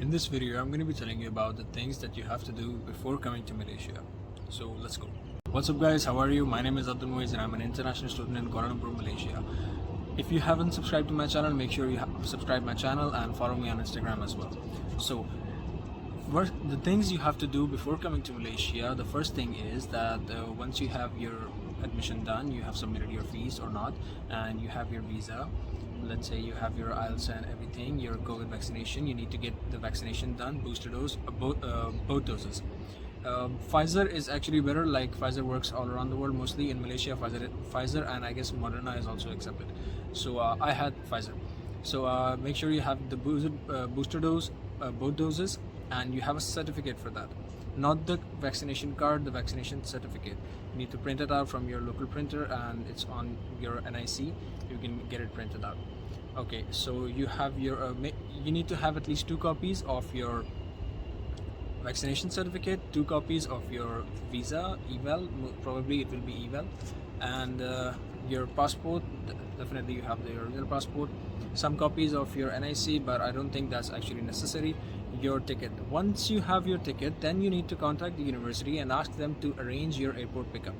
In this video, I'm going to be telling you about the things that you have to do before coming to Malaysia. So let's go. What's up guys, how are you? My name is Abdul Muiz and I'm an international student in Kuala Lumpur, Malaysia. If you haven't subscribed to my channel, make sure you subscribe my channel and follow me on Instagram as well. So the things you have to do before coming to Malaysia, the first thing is that once you have your admission done, you have submitted your fees or not, and you have your visa. Let's say you have your IELTS and everything, your COVID vaccination, you need to get the vaccination done, booster dose, both doses. Pfizer is actually better, like Pfizer works all around the world, mostly in Malaysia. Pfizer and I guess Moderna is also accepted. So I had Pfizer. So make sure you have the booster dose, both doses, and you have a certificate for that. Not the vaccination card, the vaccination certificate. You need to print it out from your local printer and it's on your NIC. You can get it printed out. Okay, so you have your you need to have at least 2 copies of your vaccination certificate, 2 copies of your visa, eval, probably it will be eval, and your passport. Definitely you have the original passport, some copies of your NIC, but I don't think that's actually necessary. Your ticket. Once you have your ticket, then you need to contact the university and ask them to arrange your airport pickup.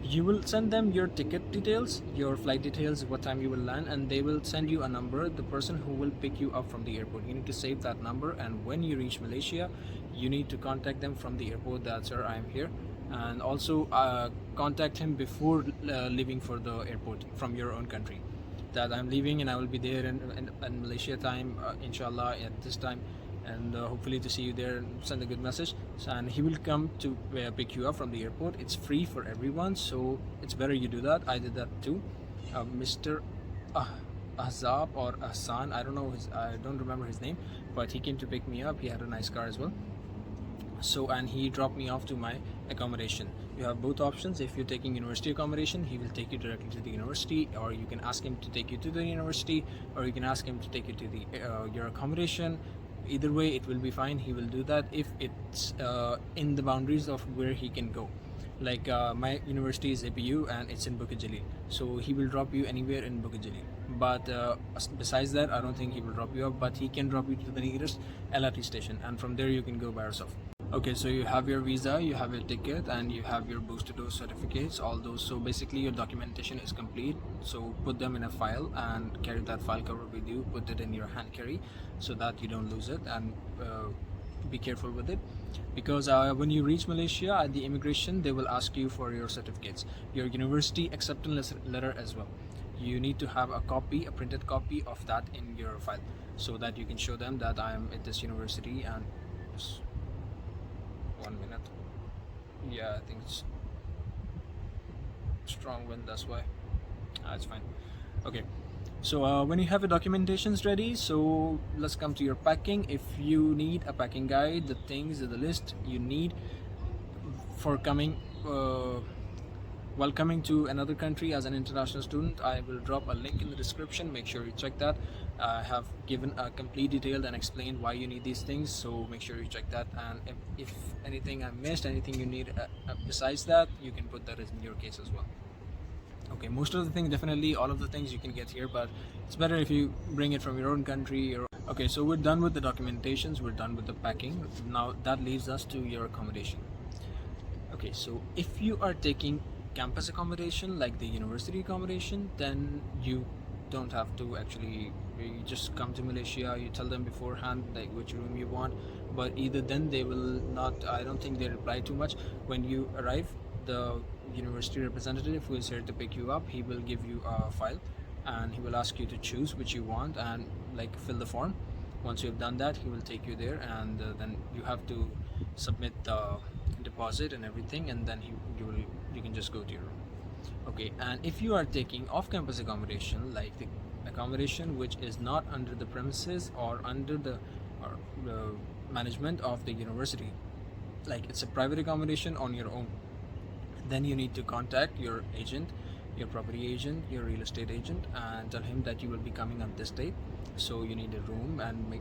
You will send them your ticket details, your flight details, what time you will land, and they will send you a number, the person who will pick you up from the airport. You need to save that number, and when you reach Malaysia, you need to contact them from the airport that, sir, I am here, and also contact him before leaving for the airport from your own country, that I'm leaving and I will be there in Malaysia time, inshallah, at this time, and hopefully to see you there, and send a good message. And he will come to pick you up from the airport. It's free for everyone, so it's better you do that. I did that too. Mr. Azab or Hassan, I don't remember his name, but he came to pick me up. He had a nice car as well. So, and he dropped me off to my accommodation. You have both options. If you're taking university accommodation, he will take you directly to the university, or you can ask him to take you to the university, or you can ask him to take you to the your accommodation. Either way, it will be fine. He will do that if it's in the boundaries of where he can go. Like my university is APU and it's in Bukit Jalil, so he will drop you anywhere in Bukit Jalil. But besides that, I don't think he will drop you up, but he can drop you to the nearest LRT station, and from there you can go by yourself. Okay, so you have your visa, you have your ticket, and you have your booster dose certificates, all those. So basically your documentation is complete. So put them in a file and carry that file cover with you. Put it in your hand carry so that you don't lose it, and be careful with it, because when you reach Malaysia at the immigration, they will ask you for your certificates, your university acceptance letter as well. You need to have a copy, a printed copy of that in your file, so that you can show them that I am at this university. And 1 minute, yeah, I think it's strong wind, that's why. It's fine. Okay, so when you have your documentations ready, so let's come to your packing. If you need a packing guide, the things, the list you need for coming while coming to another country as an international student, I will drop a link in the description. Make sure you check that. I have given a complete detail and explained why you need these things, so make sure you check that. And if anything I missed, anything you need besides that, you can put that in your case as well. Okay, most of the things, definitely all of the things you can get here, but it's better if you bring it from your own country. Okay, so we're done with the documentations, we're done with the packing. Now that leaves us to your accommodation. Okay, so if you are taking campus accommodation like the university accommodation, then you don't have to actually, you just come to Malaysia, you tell them beforehand like which room you want, but either then they will not, I don't think they reply too much. When you arrive, the university representative who is here to pick you up, he will give you a file and he will ask you to choose which you want and like fill the form. Once you have done that, he will take you there, and then you have to submit the deposit and everything, and then you can just go to your room. Okay, and if you are taking off-campus accommodation, like the accommodation which is not under the premises or under the management of the university, like it's a private accommodation on your own, then you need to contact your agent, your property agent, your real estate agent, and tell him that you will be coming on this date, so you need a room, and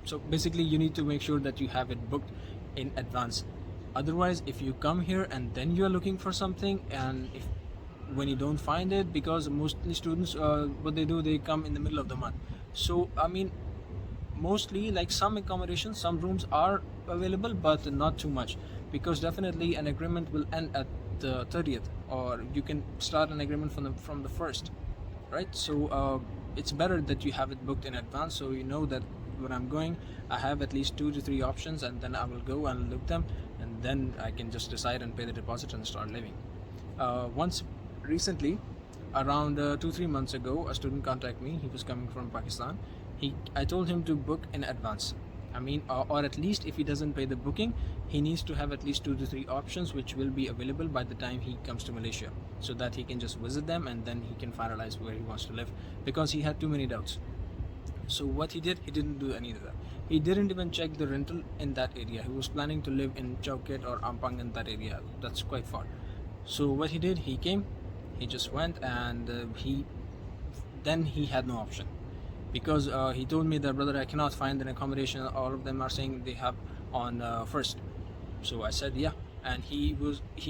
so basically you need to make sure that you have it booked in advance. Otherwise, if you come here and then you are looking for something, and when you don't find it, because mostly students what they do, they come in the middle of the month. So I mean, mostly, like some accommodations, some rooms are available, but not too much, because definitely an agreement will end at the 30th, or you can start an agreement from the first, right? So it's better that you have it booked in advance, so you know that when I'm going, I have at least 2 to 3 options, and then I will go and look them, and then I can just decide and pay the deposit and start living. Once recently, around 2 3 months ago, a student contacted me. He was coming from Pakistan. I told him to book in advance. I mean, or at least if he doesn't pay the booking, he needs to have at least 2 to 3 options which will be available by the time he comes to Malaysia, so that he can just visit them and then he can finalize where he wants to live, because he had too many doubts. So what he did, he didn't do any of that. He didn't even check the rental in that area. He was planning to live in Chowkit or Ampang, in that area. That's quite far. So what he did, he came, he just went, and he had no option, because he told me that, brother, I cannot find an accommodation. All of them are saying they have on first. So I said, yeah, and he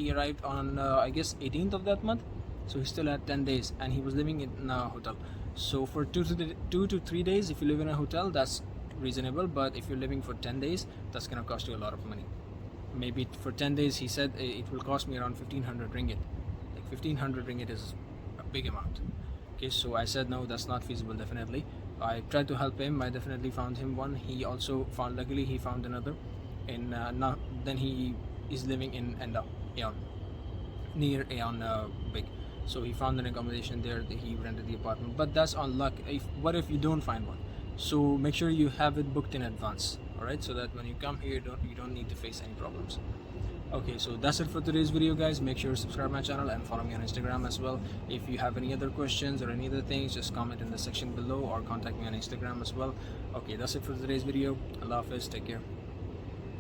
arrived on I guess 18th of that month. So he still had 10 days, and he was living in a hotel. So for 2 to 3 days, if you live in a hotel, that's reasonable. But if you're living for 10 days, that's gonna cost you a lot of money. Maybe for 10 days, he said it will cost me around 1500 ringgit. Like 1500 ringgit is a big amount. Okay, so I said no, that's not feasible. Definitely, I tried to help him. I definitely found him one. He also found, luckily he found another in now. Then he is living in Enda, Aeon, near Aeon Big. So he found an accommodation there. He rented the apartment, but that's on luck. What if you don't find one? So make sure you have it booked in advance. All right, so that when you come here, you don't need to face any problems. Okay, so that's it for today's video, guys. Make sure to subscribe my channel and follow me on Instagram as well. If you have any other questions or any other things, just comment in the section below or contact me on Instagram as well. Okay, that's it for today's video. Allah Hafiz, take care.